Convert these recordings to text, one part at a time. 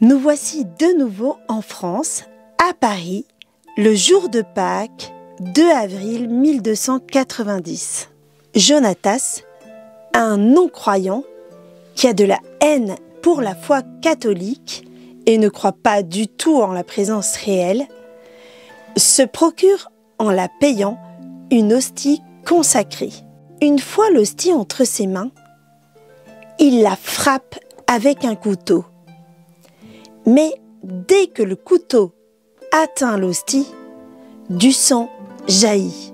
Nous voici de nouveau en France, à Paris, le jour de Pâques, 2 avril 1290. Jonatas, un non-croyant qui a de la haine pour la foi catholique et ne croit pas du tout en la présence réelle, se procure en la payant une hostie consacrée. Une fois l'hostie entre ses mains, il la frappe avec un couteau. Mais dès que le couteau atteint l'hostie, du sang jaillit,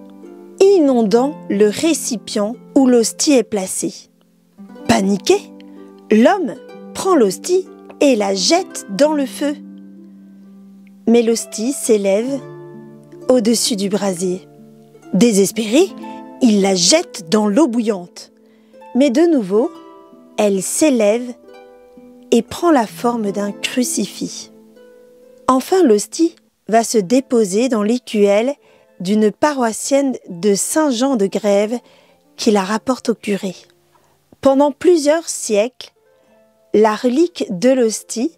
inondant le récipient où l'hostie est placée. Paniqué, l'homme prend l'hostie et la jette dans le feu. Mais l'hostie s'élève au-dessus du brasier. Désespéré, il la jette dans l'eau bouillante. Mais de nouveau, elle s'élève et prend la forme d'un crucifix. Enfin, l'hostie va se déposer dans l'écuelle d'une paroissienne de Saint-Jean-de-Grève qui la rapporte au curé. Pendant plusieurs siècles, la relique de l'hostie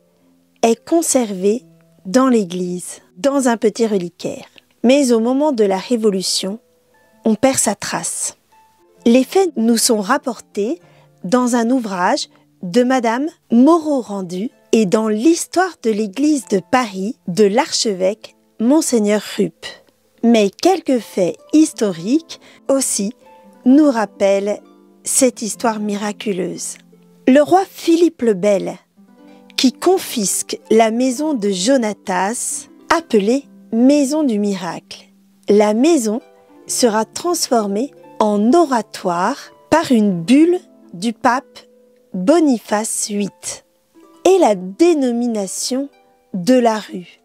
est conservée dans l'église, dans un petit reliquaire. Mais au moment de la Révolution, on perd sa trace. Les faits nous sont rapportés dans un ouvrage de Madame Moreau-Rendu et dans l'histoire de l'église de Paris de l'archevêque Monseigneur Ruppe. Mais quelques faits historiques aussi nous rappellent cette histoire miraculeuse. Le roi Philippe le Bel, qui confisque la maison de Jonatas, appelée Maison du Miracle. La maison sera transformée en oratoire par une bulle du pape Boniface VIII et la dénomination de la rue,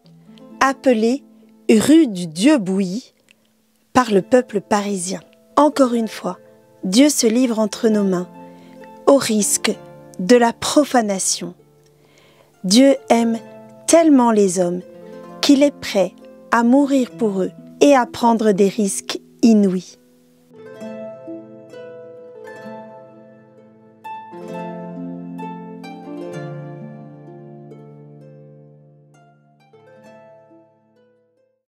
appelée rue du Dieu bouilli par le peuple parisien. Encore une fois, Dieu se livre entre nos mains, au risque de la profanation. Dieu aime tellement les hommes qu'il est prêt à mourir pour eux et à prendre des risques inouïs.